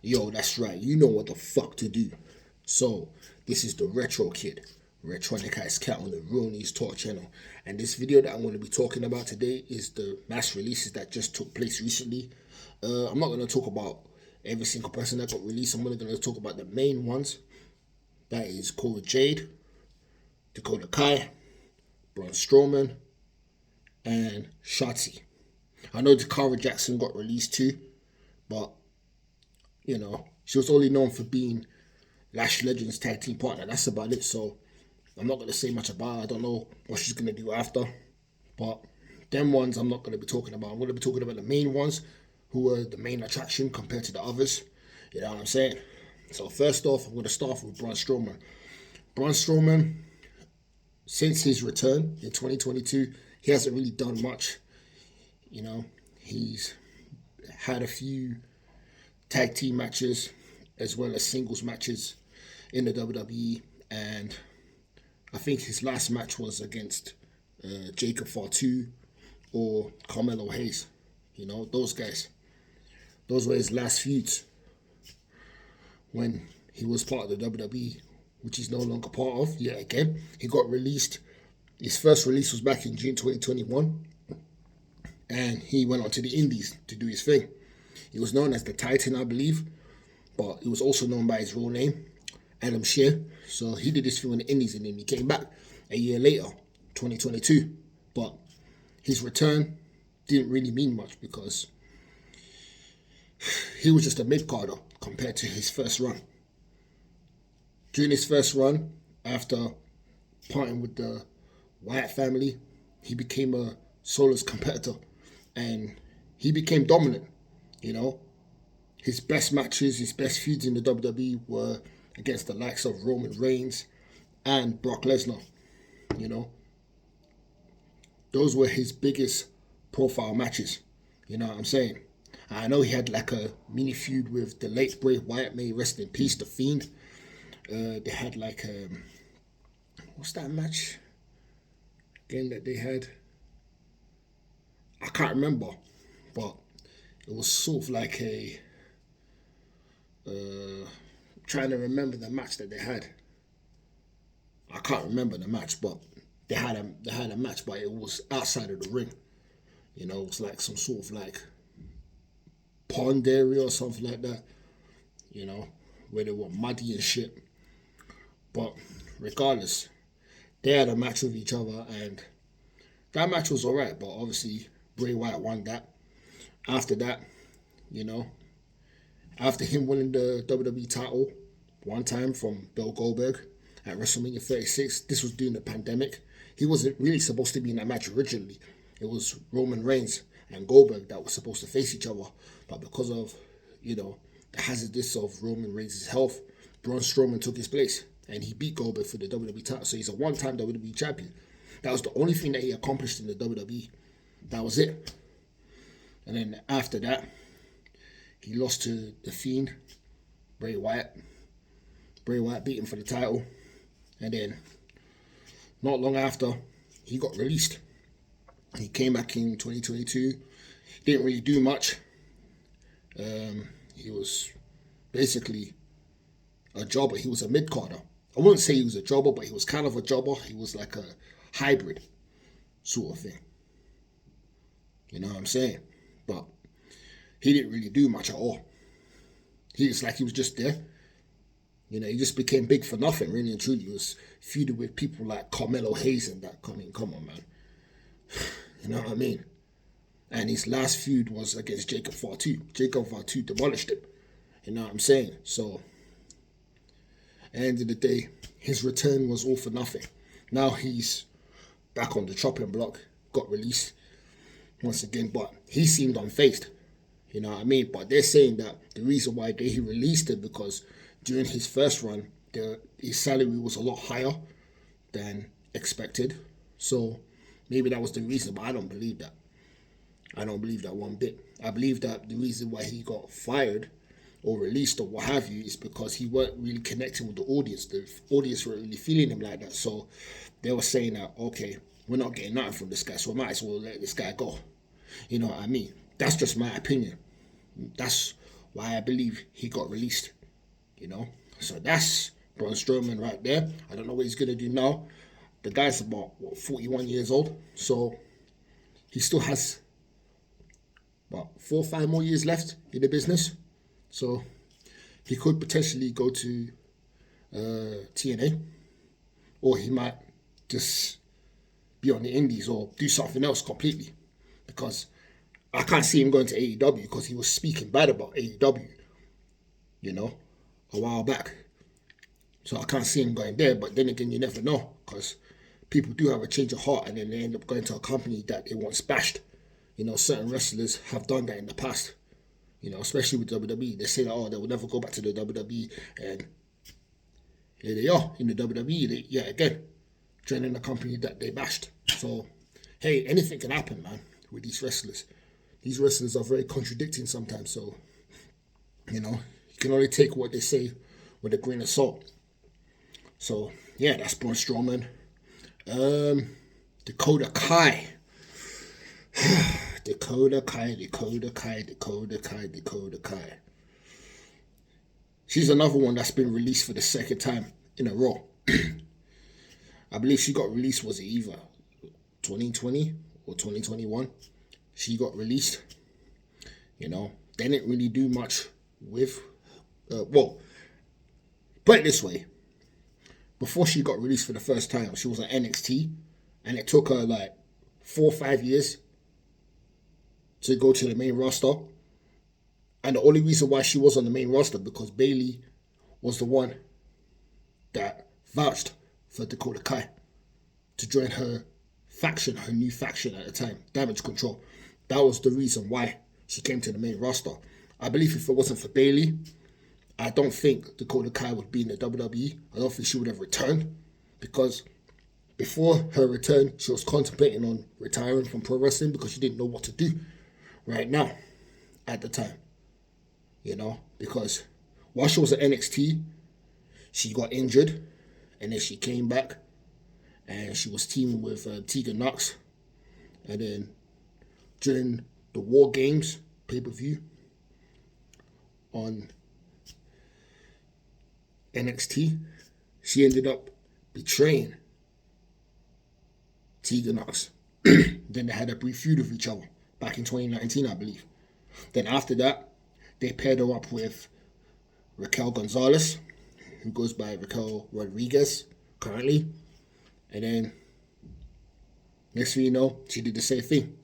Yo, that's right. You know what the fuck to do. So, this is the Retro Kid, Retronica Ice Cat on the Real News Talk channel. And this video that I'm going to be talking about today is the mass releases that just took place recently. I'm not going to talk about every single person that got released. I'm only going to talk about the main ones. That is Cora Jade, Dakota Kai, Braun Strowman, and Shotzi. I know Jakara Jackson got released too, but she was only known for being Lash Legends tag team partner. That's about it. So I'm not going to say much about her. I don't know what she's going to do after. But them ones I'm not going to be talking about. I'm going to be talking about the main ones who were the main attraction compared to the others. You know what I'm saying? So first off, I'm going to start with Braun Strowman. Braun Strowman, since his return in 2022, he hasn't really done much. He's had a few tag team matches as well as singles matches in the WWE, and I think his last match was against Jacob Fatu or Carmelo Hayes. Those guys. Those were his last feuds when he was part of the WWE, which he's no longer part of. Yeah, again, he got released. His first release was back in June 2021, and he went on to the Indies to do his thing. He was known as the Titan, I believe, but he was also known by his real name, Adam Shear. So he did his thing in the Indies, and then he came back a year later, 2022. But his return didn't really mean much because he was just a mid-carder compared to his first run. During his first run, after parting with the Wyatt family, he became a soloist competitor, and he became dominant. His best matches, his best feuds in the WWE were against the likes of Roman Reigns and Brock Lesnar. Those were his biggest profile matches. You know what I'm saying? I know he had like a mini feud with the late Bray Wyatt, may rest in peace, The Fiend. They had like what's that match again that they had? I can't remember, but it was sort of like a trying to remember the match that they had. I can't remember the match, but they had a match, but it was outside of the ring. It was like some sort of like pond area or something like that. Where they were muddy and shit. But regardless, they had a match with each other, and that match was alright. But obviously, Bray Wyatt won that. After that, after him winning the WWE title one time from Bill Goldberg at WrestleMania 36, this was during the pandemic. He wasn't really supposed to be in that match originally. It was Roman Reigns and Goldberg that were supposed to face each other. But because of, the hazardous of Roman Reigns' health, Braun Strowman took his place, and he beat Goldberg for the WWE title. So he's a one-time WWE champion. That was the only thing that he accomplished in the WWE. That was it. And then after that, he lost to The Fiend, Bray Wyatt. Bray Wyatt beat him for the title. And then, not long after, he got released. He came back in 2022. Didn't really do much. He was basically a jobber. He was a mid-carder. I wouldn't say he was a jobber, but he was kind of a jobber. He was like a hybrid sort of thing. You know what I'm saying? But he didn't really do much at all. He was just there. He just became big for nothing, really and truly. He was feuding with people like Carmelo Hayes and that. Come on, man. You know what I mean? And his last feud was against Jacob Fatu. Jacob Fatu demolished him. You know what I'm saying? So, at the end of the day, his return was all for nothing. Now he's back on the chopping block, got released once again, but he seemed unfazed. You know what I mean? But they're saying that the reason why he released it because during his first run, his salary was a lot higher than expected. So maybe that was the reason, but I don't believe that. I don't believe that one bit. I believe that the reason why he got fired or released or what have you is because he weren't really connecting with the audience. The audience weren't really feeling him like that. So they were saying that, okay, we're not getting nothing from this guy, so we might as well let this guy go. You know what I mean? That's just my opinion. That's why I believe he got released. You know, so that's Braun Strowman right there. I don't know what he's gonna do now. The guy's about 41 years old, so he still has about 4 or 5 more years left in the business. So he could potentially go to TNA, or he might just be on the indies or do something else completely. Because I can't see him going to AEW because he was speaking bad about AEW, you know, a while back. So I can't see him going there. But then again, you never know, because people do have a change of heart and then they end up going to a company that they once bashed. You know, certain wrestlers have done that in the past. You know, especially with WWE. They say that, oh, they will never go back to the WWE. And here they are in the WWE. Again, joining a company that they bashed. So, hey, anything can happen, man, with these wrestlers. These wrestlers are very contradicting sometimes. So, you know, you can only take what they say with a grain of salt. So, yeah, that's Braun Strowman. Dakota Kai. Dakota Kai. She's another one that's been released for the second time in a row. I believe she got released, was it either 2020 or 2021? She got released. You know, they didn't really do much with, put it this way. Before she got released for the first time, she was at NXT, and it took her like 4 or 5 years to go to the main roster. And the only reason why she was on the main roster because Bayley was the one that vouched for Dakota Kai to join her faction, her new faction at the time, Damage Control. That was the reason why she came to the main roster. I believe if it wasn't for Bayley, I don't think Dakota Kai would be in the WWE. I don't think she would have returned, because before her return, she was contemplating on retiring from pro wrestling because she didn't know what to do right now at the time. You know, because while she was at NXT, she got injured, and then she came back, and she was teaming with Tegan Knox. And then during the War Games pay-per-view on NXT, she ended up betraying Tegan Knox. Then they had a brief feud with each other back in 2019, I believe. Then after that, they paired her up with Raquel Gonzalez, who goes by Raquel Rodriguez currently. And then, next thing you know, she did the same thing.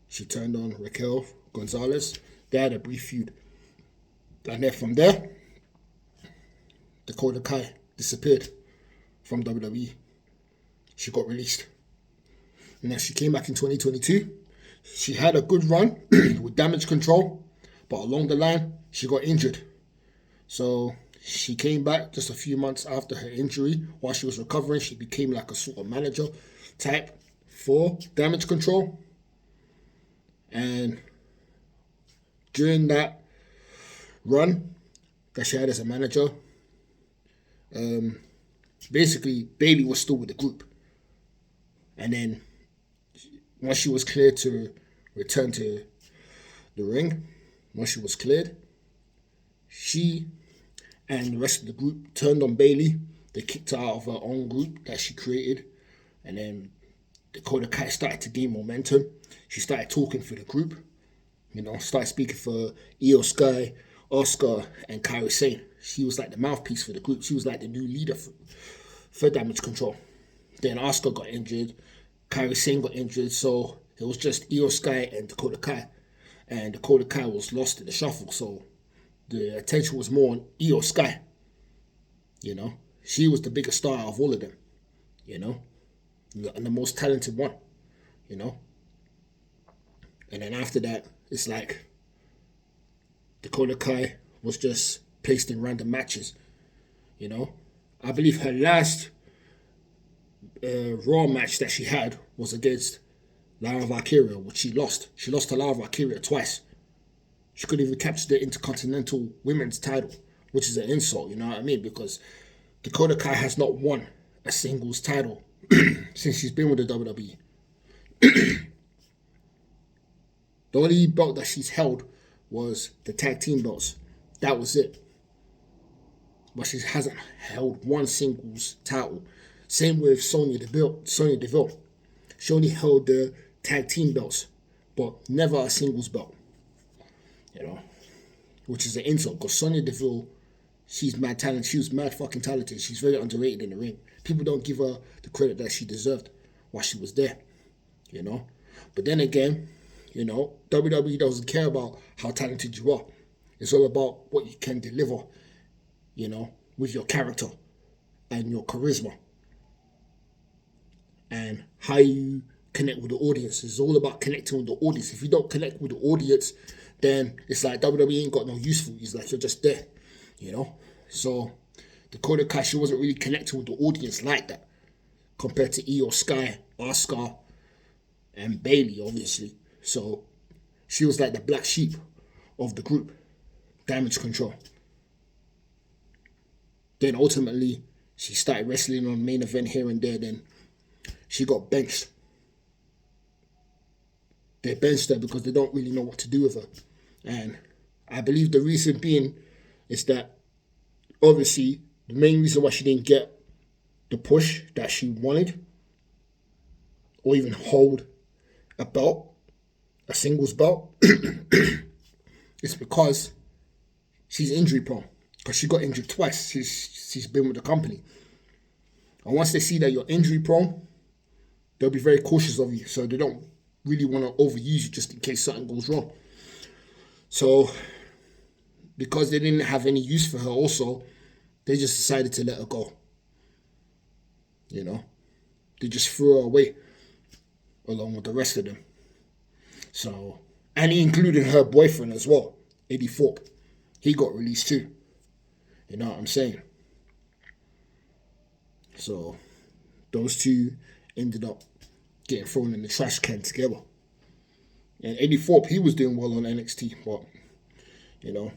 She turned on Raquel Gonzalez. They had a brief feud. And then from there, Dakota Kai disappeared from WWE. She got released. And then she came back in 2022. She had a good run with Damage Control, but along the line, she got injured. So she came back just a few months after her injury. While she was recovering, she became like a sort of manager type for Damage Control. And during that run that she had as a manager, basically Bayley was still with the group. And then once she was cleared to return to the ring, once she was cleared, she and the rest of the group turned on Bayley. They kicked her out of her own group that she created. And then Dakota Kai started to gain momentum. She started talking for the group. You know, started speaking for Io Sky, Asuka, and Kairi Sane. She was like the mouthpiece for the group. She was like the new leader for Damage Control. Then Asuka got injured. Kairi Sane got injured. So it was just Io Sky and Dakota Kai. And Dakota Kai was lost in the shuffle. So the attention was more on Io Sky. You know, she was the biggest star of all of them. You know, and the most talented one. You know. And then after that, it's like Dakota Kai was just placed in random matches. You know, I believe her last Raw match that she had was against Lara Valkyria, which she lost. She lost to Lara Valkyria twice. She couldn't even capture the Intercontinental Women's title, which is an insult, you know what I mean? Because Dakota Kai has not won a singles title since she's been with the WWE. The only belt that she's held was the tag team belts. That was it. But she hasn't held one singles title. Same with Sonya Deville. She only held the tag team belts, but never a singles belt. You know, which is an insult because Sonya Deville, she's mad talented. She was mad fucking talented. She's very underrated in the ring. People don't give her the credit that she deserved while she was there. You know, but then again, you know, WWE doesn't care about how talented you are. It's all about what you can deliver, you know, with your character and your charisma and how you connect with the audience. It's all about connecting with the audience. If you don't connect with the audience, then it's like WWE ain't got no use for you. It's like you're just there, you know. So Dakota Kai, she wasn't really connecting with the audience like that compared to Io Sky, Asuka, and Bayley, obviously. So she was like the black sheep of the group, Damage Control. Then ultimately, she started wrestling on main event here and there. Then she got benched. They benched her because they don't really know what to do with her. And I believe the reason being is that obviously the main reason why she didn't get the push that she wanted or even hold a belt, a singles belt, is because she's injury prone. Because she got injured twice. She's been with the company. And once they see that you're injury prone, they'll be very cautious of you. So they don't really want to overuse you just in case something goes wrong. So because they didn't have any use for her also, they just decided to let her go. You know? They just threw her away along with the rest of them. So, and including her boyfriend as well, Eddie Thorpe. He got released too. You know what I'm saying? So, those two ended up getting thrown in the trash can together. And Eddie Thorpe, he was doing well on NXT, but, you know,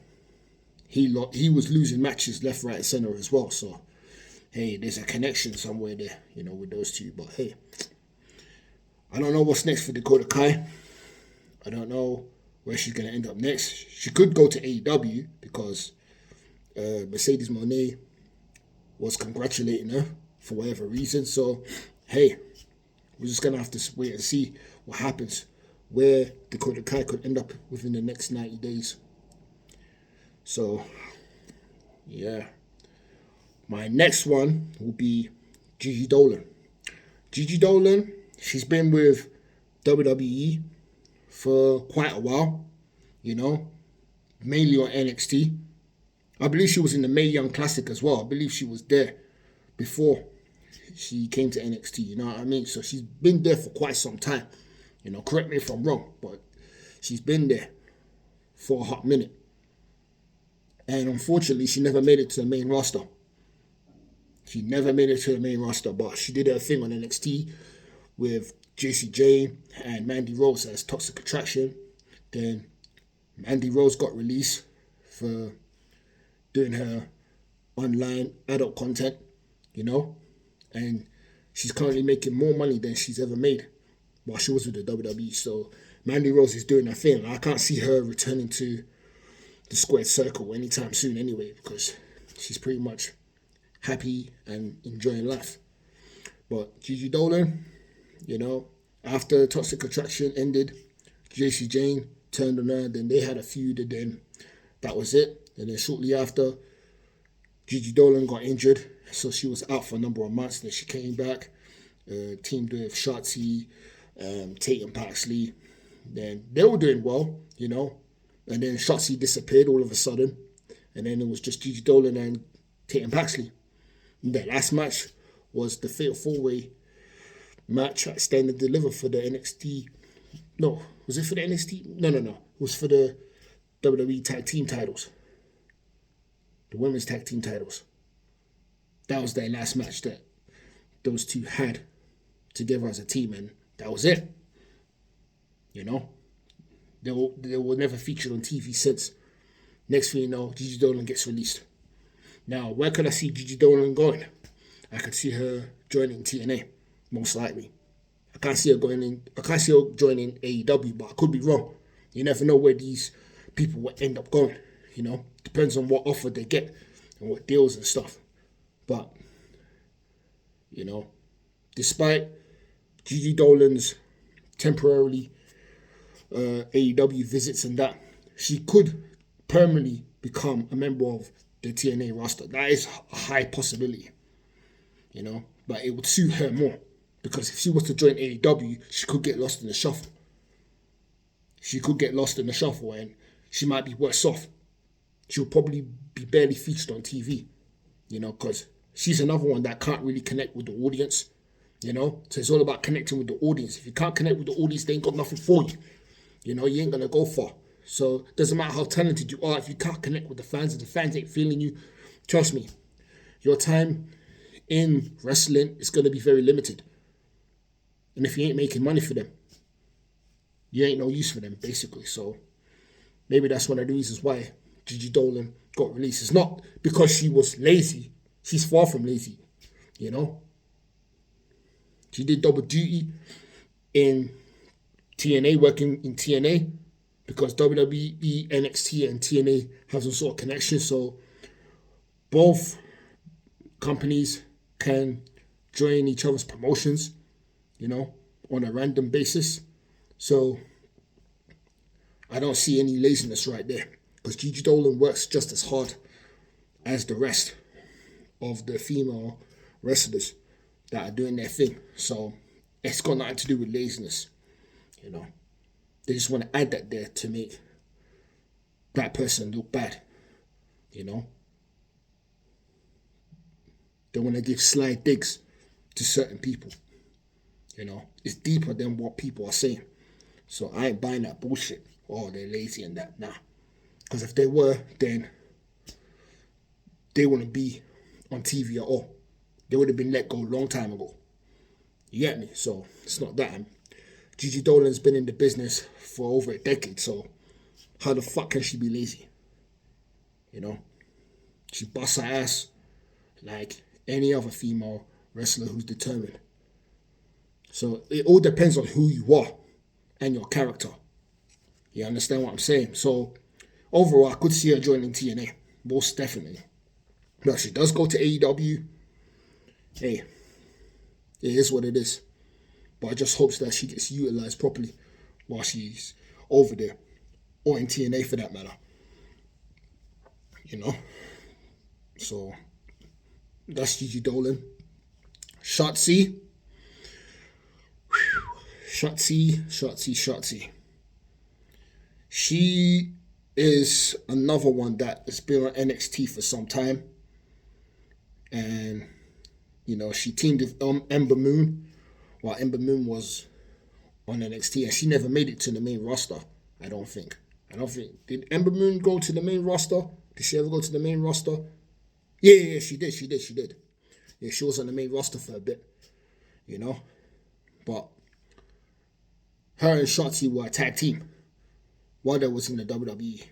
he was losing matches left, right, and center as well. So, hey, there's a connection somewhere there, you know, with those two. But, hey, I don't know what's next for Dakota Kai. I don't know where she's going to end up next. She could go to AEW because Mercedes Moné was congratulating her for whatever reason. So, hey, we're just going to have to wait and see what happens, where Dakota Kai could end up within the next 90 days. So, yeah. My next one will be Gigi Dolan. Gigi Dolan, she's been with WWE for quite a while, you know, mainly on NXT. I believe she was in the Mae Young Classic as well. I believe she was there before she came to NXT, you know what I mean? So she's been there for quite some time. You know, correct me if I'm wrong, but she's been there for a hot minute. And unfortunately, she never made it to the main roster. She never made it to the main roster, but she did her thing on NXT with Jessie J and Mandy Rose as Toxic Attraction. Then Mandy Rose got released for doing her online adult content, you know, and she's currently making more money than she's ever made while she was with the WWE. So Mandy Rose is doing her thing. I can't see her returning to the squared circle anytime soon anyway, because she's pretty much happy and enjoying life. But Gigi Dolan, you know, after Toxic Attraction ended, Jessie Jane turned on her, then they had a feud, and then that was it. And then shortly after, Gigi Dolan got injured, so she was out for a number of months. Then she came back, teamed with Shotzi, Tatum Paxley. Then they were doing well, you know. And then Shotzi disappeared all of a sudden. And then it was just Gigi Dolan and Tatum Paxley. And that last match was the Fatal 4-Way match at Stand and Deliver for the NXT. No, was it for the NXT? No. It was for the WWE Tag Team titles. The Women's Tag Team titles. That was their last match that those two had together as a team, and that was it. You know? They were never featured on TV since. Next thing you know, Gigi Dolan gets released. Now, where could I see Gigi Dolan going? I could see her joining TNA, most likely. I can't see her joining AEW, but I could be wrong. You never know where these people will end up going. Depends on what offer they get and what deals and stuff. But despite Gigi Dolan's temporarily AEW visits and that, she could permanently become a member of the TNA roster. That is a high possibility, but it would suit her more, because if she was to join AEW, she could get lost in the shuffle. And she might be worse off. She'll probably be barely featured on TV, because she's another one that can't really connect with the audience, So it's all about connecting with the audience. If you can't connect with the audience, they ain't got nothing for you. You ain't going to go far. So it doesn't matter how talented you are, if you can't connect with the fans, if the fans ain't feeling you, trust me, your time in wrestling is going to be very limited. And if you ain't making money for them, you ain't no use for them, basically. So maybe that's one of the reasons why Gigi Dolan got released. It's not because she was lazy. She's far from lazy, She did double duty in TNA, working in TNA, because WWE, NXT, and TNA have some sort of connection. So both companies can join each other's promotions, on a random basis. So I don't see any laziness right there, because Gigi Dolan works just as hard as the rest of the female wrestlers that are doing their thing. So it's got nothing to do with laziness, They just want to add that there to make that person look bad, They want to give sly digs to certain people, It's deeper than what people are saying. So I ain't buying that bullshit. Oh, they're lazy and that. Nah. Because if they were, then they wouldn't be on TV at all. They would have been let go a long time ago. You get me? So it's not that. Gigi Dolan's been in the business for over a decade, so how the fuck can she be lazy? She busts her ass like any other female wrestler who's determined. So it all depends on who you are and your character. You understand what I'm saying? So overall, I could see her joining TNA, most definitely. But if she does go to AEW, hey, it is what it is. But I just hope that she gets utilized properly while she's over there, or in TNA for that matter. So that's Gigi Dolan. Shotzi. Shotzi. She is another one that has been on NXT for some time. And, she teamed with Ember Moon while Ember Moon was on NXT. And she never made it to the main roster, I don't think. Did Ember Moon go to the main roster? Did she ever go to the main roster? Yeah, she did. Yeah, she was on the main roster for a bit, But her and Shotzi were a tag team. Wanda was in the WWE,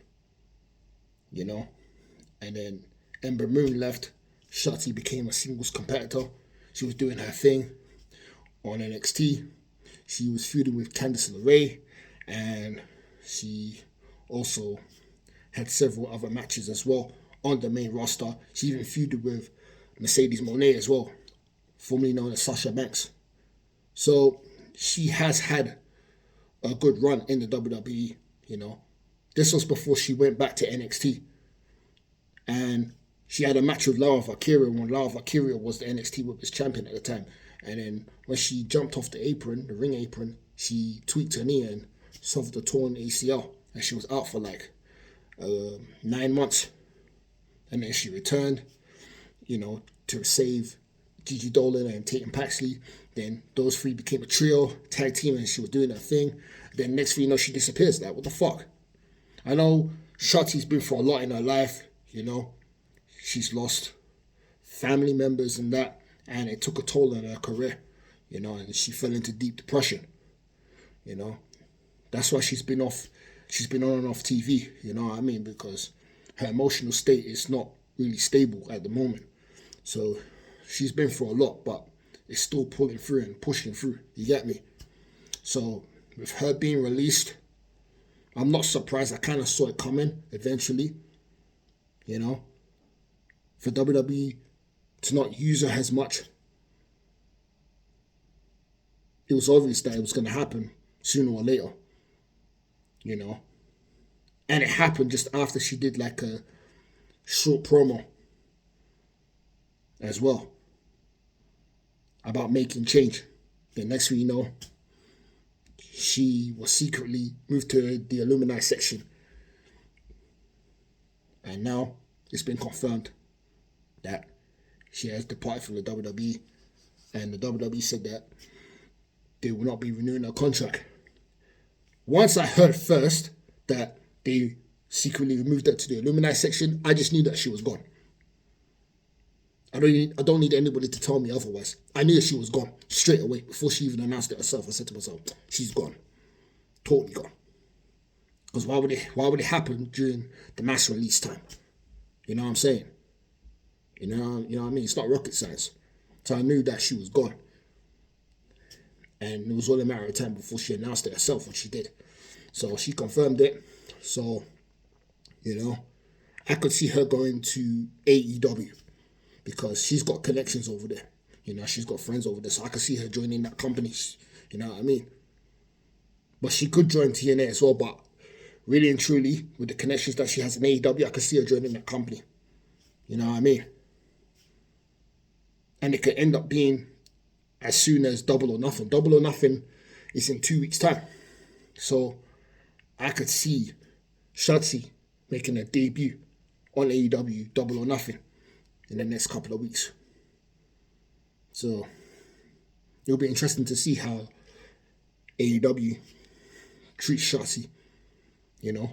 And then Ember Moon left. Shotzi became a singles competitor. She was doing her thing on NXT. She was feuding with Candice LeRae, and she also had several other matches as well on the main roster. She even feuded with Mercedes Moné as well, formerly known as Sasha Banks. So she has had a good run in the WWE, This was before she went back to NXT. And she had a match with Lara Valkyria when Lara Valkyria was the NXT Women's Champion at the time. And then when she jumped off the apron, the ring apron, she tweaked her knee and suffered a torn ACL. And she was out for 9 months. And then she returned, to save Gigi Dolan and Tatum Paxley. Then those three became a trio, tag team, and she was doing her thing. Then next thing you know, she disappears. Like, what the fuck? I know Shotzi's been through a lot in her life, She's lost family members and that, and it took a toll on her career, and she fell into deep depression, That's why she's been on and off TV, because her emotional state is not really stable at the moment. So she's been through a lot, but it's still pulling through and pushing through. You get me? So with her being released, I'm not surprised. I kind of saw it coming eventually, you know, for WWE to not use her as much. It was obvious that it was going to happen sooner or later, you know. And it happened just after she did like a short promo as well about making change. The next thing you know, she was secretly moved to the alumni section. And now it's been confirmed that she has departed from the WWE. And the WWE said that they will not be renewing her contract. Once I heard first that they secretly removed her to the alumni section, I just knew that she was gone. I don't need anybody to tell me otherwise. I knew that she was gone straight away before she even announced it herself. I said to myself, she's gone. Totally gone. Because why would it happen during the mass release time? You know what I'm saying? You know what I mean? It's not rocket science. So I knew that she was gone. And it was all a matter of time before she announced it herself, which she did. So she confirmed it. So, you know, I could see her going to AEW because she's got connections over there. You know, she's got friends over there. So I could see her joining that company. You know what I mean? But she could join TNA as well. But really and truly, with the connections that she has in AEW, I could see her joining that company. You know what I mean? And it could end up being as soon as Double or Nothing. Double or Nothing is in 2 weeks' time. So I could see Shotzi making a debut on AEW Double or Nothing in the next couple of weeks. So it'll be interesting to see how AEW treats Shotzi, you know,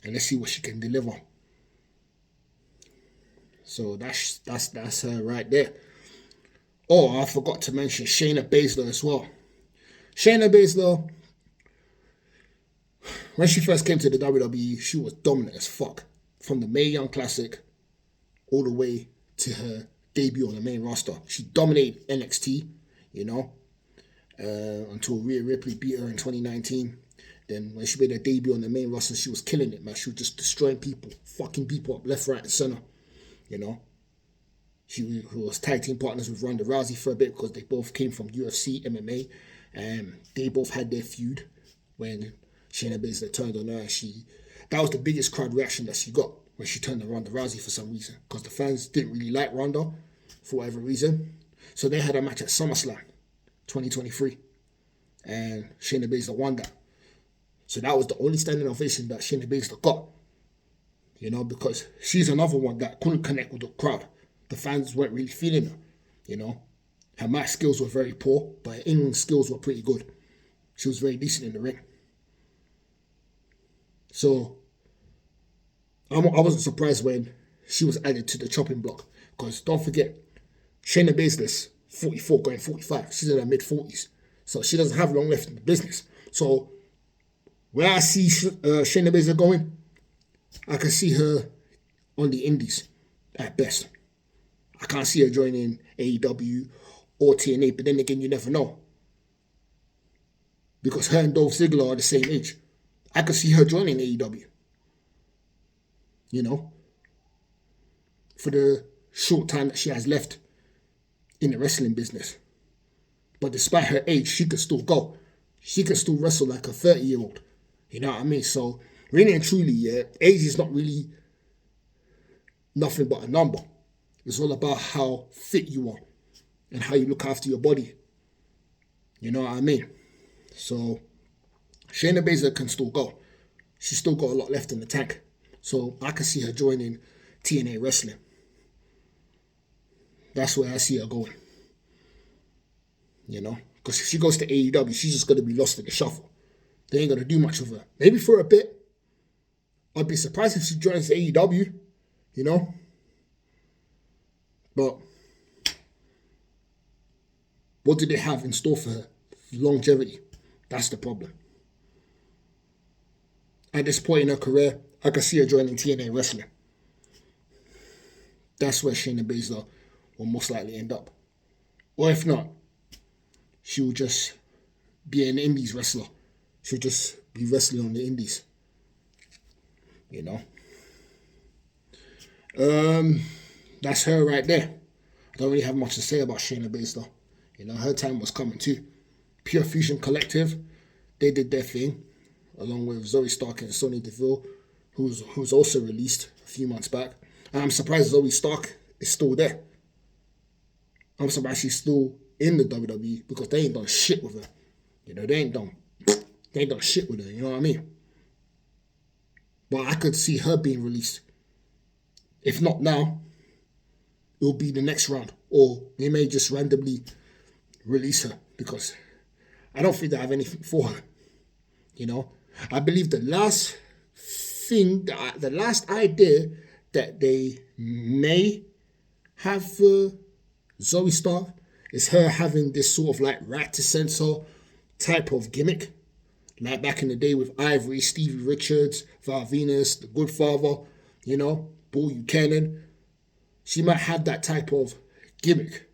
and let's see what she can deliver. So that's her right there. Oh, I forgot to mention Shayna Baszler as well. Shayna Baszler, when she first came to the WWE, she was dominant as fuck. From the Mae Young Classic all the way to her debut on the main roster. She dominated NXT, you know, until Rhea Ripley beat her in 2019. Then when she made her debut on the main roster, she was killing it, man. She was just destroying people, fucking people up left, right, and center, you know. She was tag team partners with Ronda Rousey for a bit because they both came from UFC, MMA, and they both had their feud when Shayna Baszler turned on her. And that was the biggest crowd reaction that she got when she turned on Ronda Rousey for some reason, because the fans didn't really like Ronda for whatever reason. So they had a match at SummerSlam 2023, and Shayna Baszler won that. So that was the only standing ovation that Shayna Baszler got, you know, because she's another one that couldn't connect with the crowd. The fans weren't really feeling her, you know. Her mic skills were very poor, but her in-ring skills were pretty good. She was very decent in the ring. So I wasn't surprised when she was added to the chopping block, because don't forget, Shayna Baszler's 44 going 45. She's in her mid-40s. So she doesn't have long left in the business. So where I see Shayna Baszler going, I can see her on the indies at best. I can't see her joining AEW or TNA, but then again, you never know. Because her and Dolph Ziggler are the same age. I could see her joining AEW. You know? For the short time that she has left in the wrestling business. But despite her age, she could still go. She could still wrestle like a 30-year-old. You know what I mean? So, really and truly, yeah, age is not really nothing but a number. It's all about how fit you are and how you look after your body. You know what I mean? So, Shayna Baszler can still go. She's still got a lot left in the tank. So, I can see her joining TNA Wrestling. That's where I see her going. You know? Because if she goes to AEW, she's just going to be lost in the shuffle. They ain't going to do much with her. Maybe for a bit. I'd be surprised if she joins AEW. You know? But what do they have in store for her? Longevity. That's the problem. At this point in her career, I can see her joining TNA Wrestling. That's where Shayna Baszler will most likely end up. Or if not, she will just be an indies wrestler. She'll just be wrestling on the indies. You know. That's her right there. I don't really have much to say about Shayna Baszler. You know, her time was coming too. Pure Fusion Collective, they did their thing, along with Zoe Stark and Sonya Deville, who's also released a few months back. And I'm surprised Zoe Stark is still there. I'm surprised she's still in the WWE because they ain't done shit with her. You know, they ain't done shit with her, you know what I mean? But I could see her being released. If not now, it'll be the next round. Or they may just randomly release her because I don't think they have anything for her. You know? I believe the last idea that they may have for Zoe Stark is her having this sort of like right to censor type of gimmick. Like back in the day with Ivory, Stevie Richards, Val Venus, The Good Father, you know, Bull Buchanan. She might have that type of gimmick.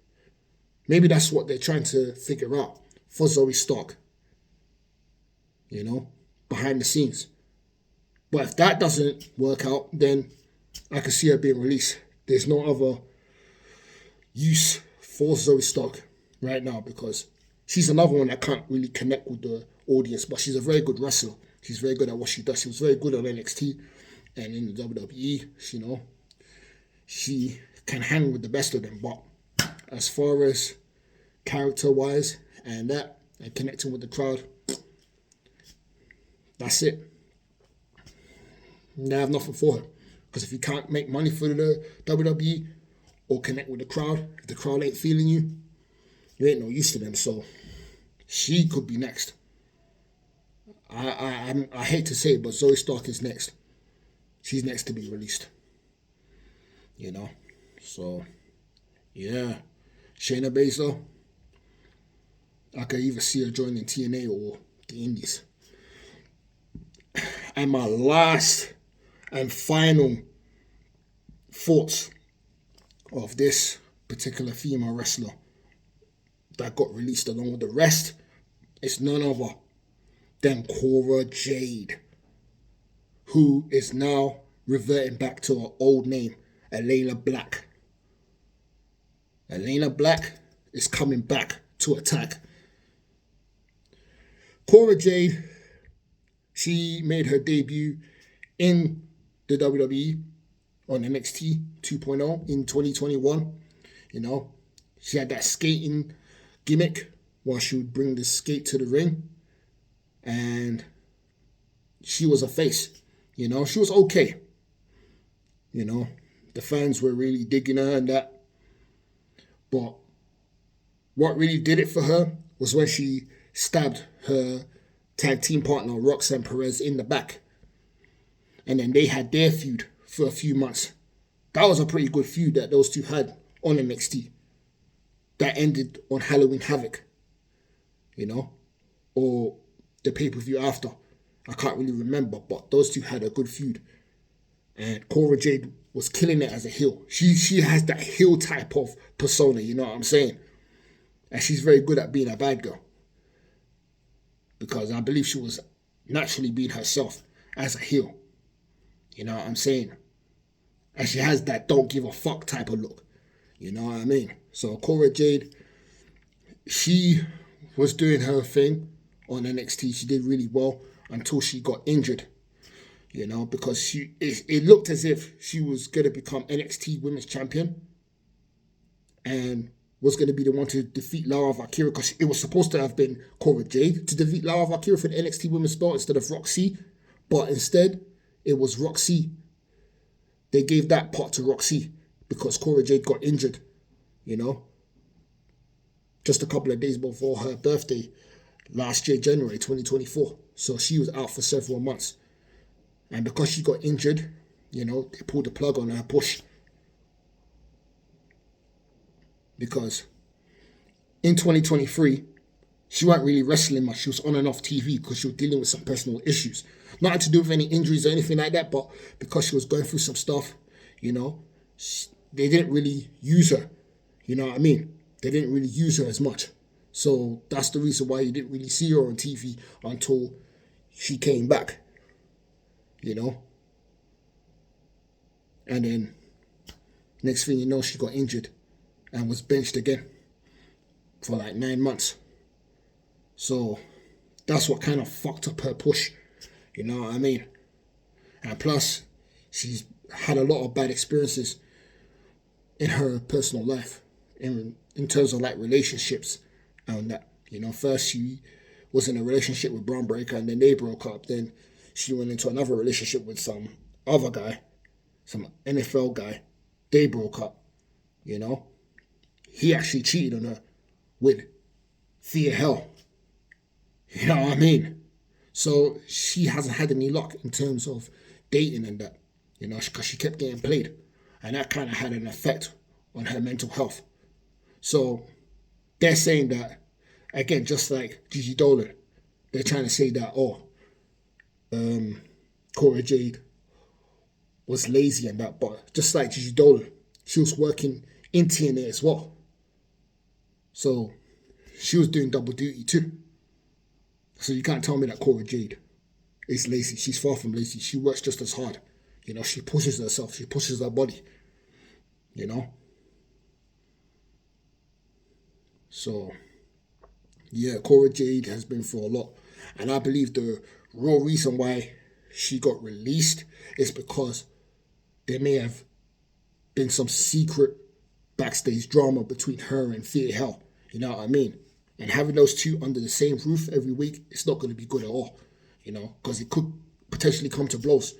Maybe that's what they're trying to figure out for Zoe Stark. You know, behind the scenes. But if that doesn't work out, then I can see her being released. There's no other use for Zoe Stark right now because she's another one that can't really connect with the audience, but she's a very good wrestler. She's very good at what she does. She was very good on NXT and in the WWE. You know, she can hang with the best of them. But as far as character-wise and connecting with the crowd, that's it. They have nothing for her. Because if you can't make money for the WWE or connect with the crowd, if the crowd ain't feeling you, you ain't no use to them. So she could be next. I hate to say it, but Zoe Stark is next. She's next to be released. You know? So, yeah. Shayna Baszler, I could either see her joining TNA or the Indies. And my last and final thoughts of this particular female wrestler that got released along with the rest is none other than Cora Jade, who is now reverting back to her old name, Elena Black. Elena Black is coming back to attack. Cora Jade, she made her debut in the WWE on NXT 2.0 in 2021. You know, she had that skating gimmick while she would bring the skate to the ring. And she was a face. You know, she was okay. You know, the fans were really digging her and that. But what really did it for her was when she stabbed her tag team partner, Roxanne Perez, in the back. And then they had their feud for a few months. That was a pretty good feud that those two had on NXT. That ended on Halloween Havoc. You know? Or the pay-per-view after. I can't really remember, but those two had a good feud. And Cora Jade was killing it as a heel. She has that heel type of persona, you know what I'm saying? And she's very good at being a bad girl. Because I believe she was naturally being herself as a heel. You know what I'm saying? And she has that don't give a fuck type of look. You know what I mean? So Cora Jade, she was doing her thing on NXT. She did really well until she got injured. You know, because it looked as if she was going to become NXT Women's Champion and was going to be the one to defeat Lara Valkyria, because it was supposed to have been Cora Jade to defeat Lara Valkyria for the NXT Women's belt instead of Roxy. But instead, it was Roxy. They gave that part to Roxy because Cora Jade got injured, you know, just a couple of days before her birthday last year, January 2024. So she was out for several months. And because she got injured, you know, they pulled the plug on her push. Because in 2023, she wasn't really wrestling much. She was on and off TV because she was dealing with some personal issues. Nothing to do with any injuries or anything like that, but because she was going through some stuff, you know, they didn't really use her. You know what I mean? They didn't really use her as much. So that's the reason why you didn't really see her on TV until she came back, you know, and then next thing you know, she got injured and was benched again for like 9 months. So that's what kind of fucked up her push. You know what I mean? And plus, she's had a lot of bad experiences in her personal life, in terms of like relationships and that. You know, first she was in a relationship with Braun Breaker, and then they broke up. Then she went into another relationship with some other guy, some NFL guy. They broke up. You know, he actually cheated on her with Thea Hell. You know what I mean? So she hasn't had any luck in terms of dating and that, you know, because she kept getting played. And that kind of had an effect on her mental health. So they're saying that, again, just like Gigi Dolan, they're trying to say that, Cora Jade was lazy and that, but just like Gigi Dolan, she was working in TNA as well. So she was doing double duty too. So you can't tell me that Cora Jade is lazy. She's far from lazy. She works just as hard. You know, she pushes herself. She pushes her body. You know? So, yeah, Cora Jade has been through a lot. And I believe the real reason why she got released is because there may have been some secret backstage drama between her and Thea Hell. You know what I mean? And having those two under the same roof every week, it's not going to be good at all. You know, because it could potentially come to blows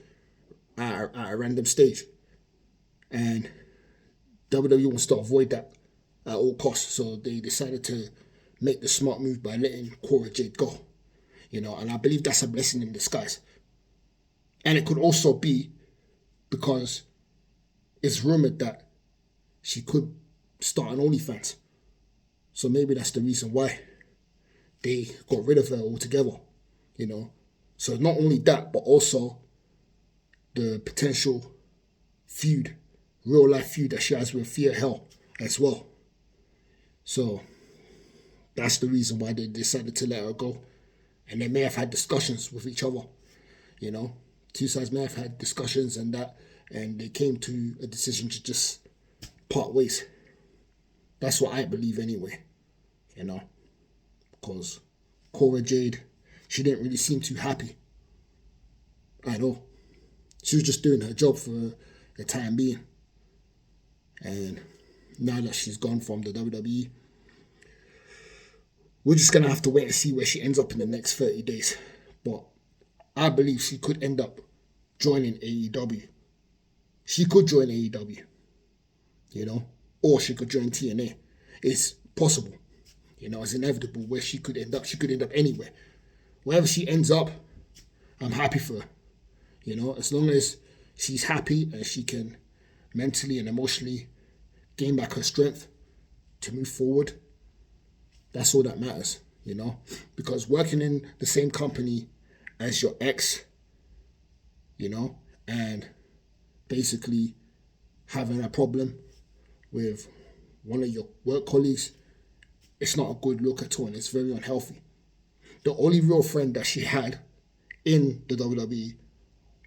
at a random stage. And WWE wants to avoid that at all costs. So they decided to make the smart move by letting Cora Jade go. You know, and I believe that's a blessing in disguise. And it could also be because it's rumored that she could start an OnlyFans. So maybe that's the reason why they got rid of her altogether, you know. So not only that, but also the potential feud, real life feud that she has with Thea Hell as well. So that's the reason why they decided to let her go. And they may have had discussions with each other, you know. Two sides may have had discussions and that, and they came to a decision to just part ways. That's what I believe anyway, you know. Because Cora Jade, she didn't really seem too happy at all. She was just doing her job for the time being. And now that she's gone from the WWE, we're just going to have to wait and see where she ends up in the next 30 days. But I believe she could end up joining AEW. She could join AEW, you know, or she could join TNA. It's possible. You know, it's inevitable where she could end up. She could end up anywhere. Wherever she ends up, I'm happy for her. You know, as long as she's happy and she can mentally and emotionally gain back her strength to move forward, that's all that matters, you know? Because working in the same company as your ex, you know, and basically having a problem with one of your work colleagues, it's not a good look at all, and it's very unhealthy. The only real friend that she had in the WWE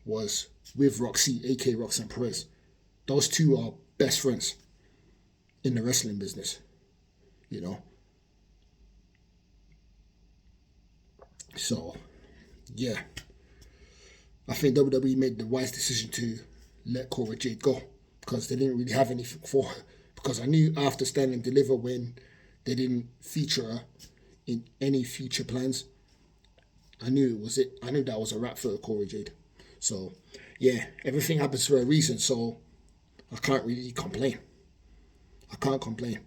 was with Roxy, aka Roxanne Perez. Those two are best friends in the wrestling business, you know. So, yeah, I think WWE made the wise decision to let Cora Jade go because they didn't really have anything for her. Because I knew after Stand and Deliver, when they didn't feature her in any future plans, I knew it was it. I knew that was a wrap for Cora Jade. So, yeah, everything happens for a reason. So, I can't really complain. I can't complain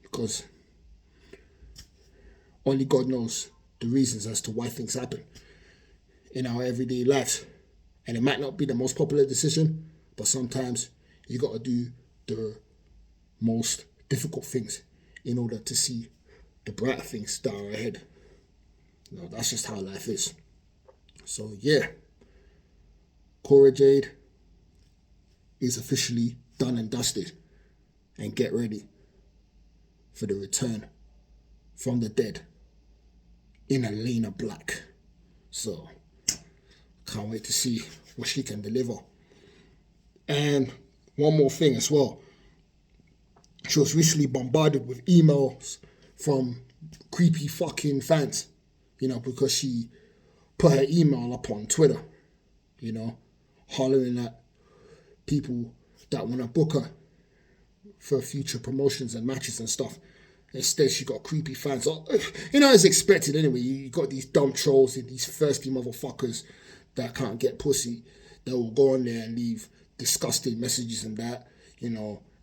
because only God knows the reasons as to why things happen in our everyday lives. And it might not be the most popular decision, but sometimes you got to do the most difficult things in order to see the brighter things that are ahead. You know, that's just how life is. So yeah, Cora Jade is officially done and dusted, and get ready for the return from the dead in Elena Black. So, can't wait to see what she can deliver. And one more thing as well. She was recently bombarded with emails from creepy fucking fans, because she put her email up on Twitter, hollering at people that want to book her for future promotions and matches and stuff. Instead, she got creepy fans. As expected anyway. You got these dumb trolls and these thirsty motherfuckers that can't get pussy that will go on there and leave disgusting messages and that,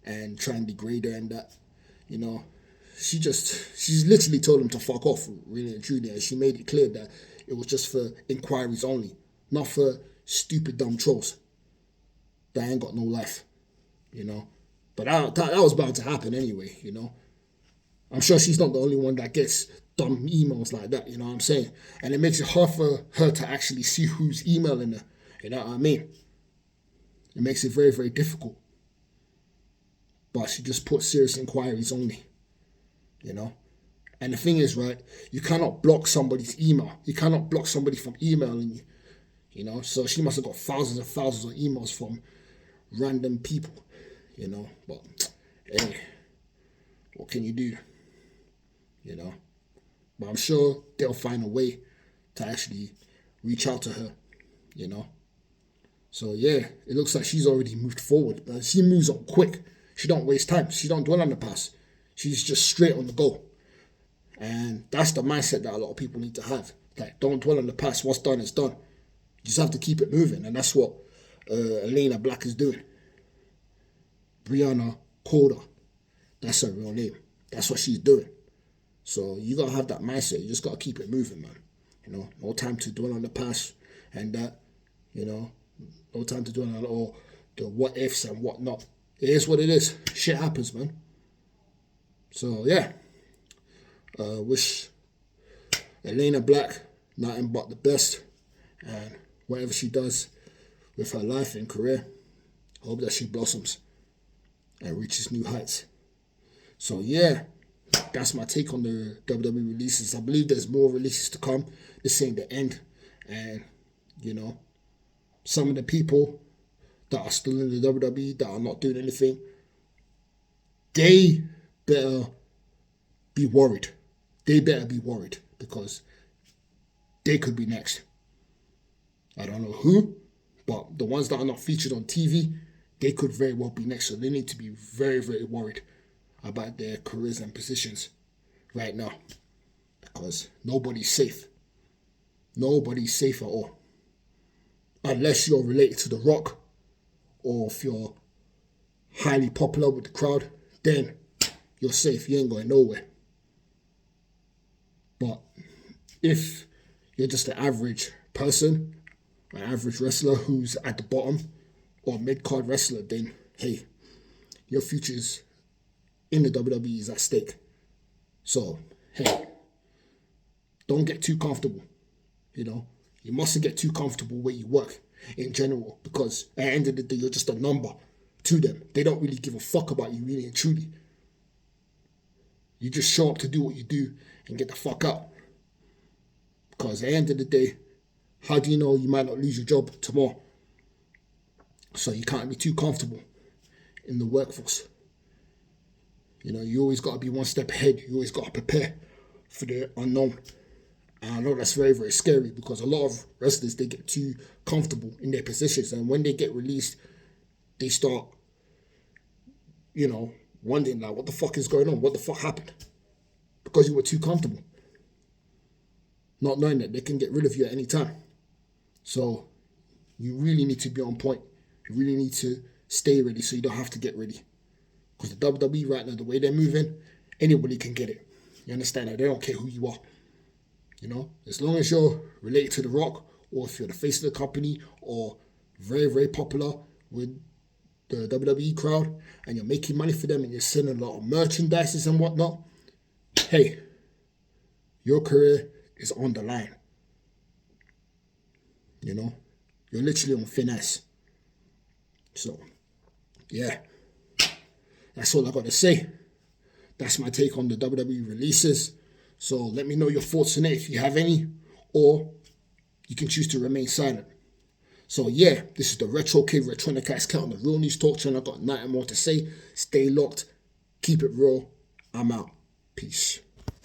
and try and degrade her and that, She's literally told them to fuck off, really and truly, and she made it clear that it was just for inquiries only, not for stupid dumb trolls that ain't got no life, But that was bound to happen anyway, I'm sure she's not the only one that gets dumb emails like that, you know what I'm saying? And it makes it hard for her to actually see who's emailing her, you know what I mean? It makes it very, very difficult. But she just put serious inquiries only, And the thing is, right, you cannot block somebody's email. You cannot block somebody from emailing you, So she must have got thousands and thousands of emails from random people, But, hey, what can you do? But I'm sure they'll find a way to actually reach out to her, So yeah, it looks like she's already moved forward, but she moves on quick. She don't waste time. She don't dwell on the past. She's just straight on the go. And that's the mindset that a lot of people need to have. Like, don't dwell on the past. What's done is done. You just have to keep it moving, and that's what Elena Black is doing. Brianna Calder, that's her real name. That's what she's doing. So you gotta have that mindset. You just gotta keep it moving, man. No time to dwell on the past and that. No time to dwell on all the what ifs and what not. It is what it is. Shit happens, man. So yeah, wish Elena Black nothing but the best, and whatever she does with her life and career, hope that she blossoms and reaches new heights. So yeah, that's my take on the WWE releases. I believe there's more releases to come. This ain't the end. And, some of the people that are still in the WWE that are not doing anything, they better be worried. They better be worried because they could be next. I don't know who, but the ones that are not featured on TV, they could very well be next. So they need to be very, very worried about their careers and positions right now because nobody's safe. Nobody's safe at all. Unless you're related to The Rock or if you're highly popular with the crowd, then you're safe. You ain't going nowhere. But if you're just an average person, an average wrestler who's at the bottom or mid-card wrestler, then hey, your future's in the WWE is at stake. So, hey, don't get too comfortable, You mustn't get too comfortable where you work in general because at the end of the day, you're just a number to them. They don't really give a fuck about you, really and truly. You just show up to do what you do and get the fuck out. Because at the end of the day, how do you know you might not lose your job tomorrow? So you can't be too comfortable in the workforce. You always got to be one step ahead. You always got to prepare for the unknown. And I know that's very, very scary because a lot of wrestlers, they get too comfortable in their positions. And when they get released, they start, wondering, like, what the fuck is going on? What the fuck happened? Because you were too comfortable. Not knowing that they can get rid of you at any time. So you really need to be on point. You really need to stay ready so you don't have to get ready. Because the WWE right now, the way they're moving, anybody can get it. You understand that? They don't care who you are. As long as you're related to The Rock, or if you're the face of the company, or very, very popular with the WWE crowd, and you're making money for them, and you're selling a lot of merchandises and whatnot, hey, your career is on the line. You're literally on thin ice. So, yeah, that's all I got to say. That's my take on the WWE releases. So let me know your thoughts on it if you have any, or you can choose to remain silent. So yeah, this is the Retro Kid Retronica X Cat on the Real News Talk channel. I got nothing more to say. Stay locked. Keep it real. I'm out. Peace.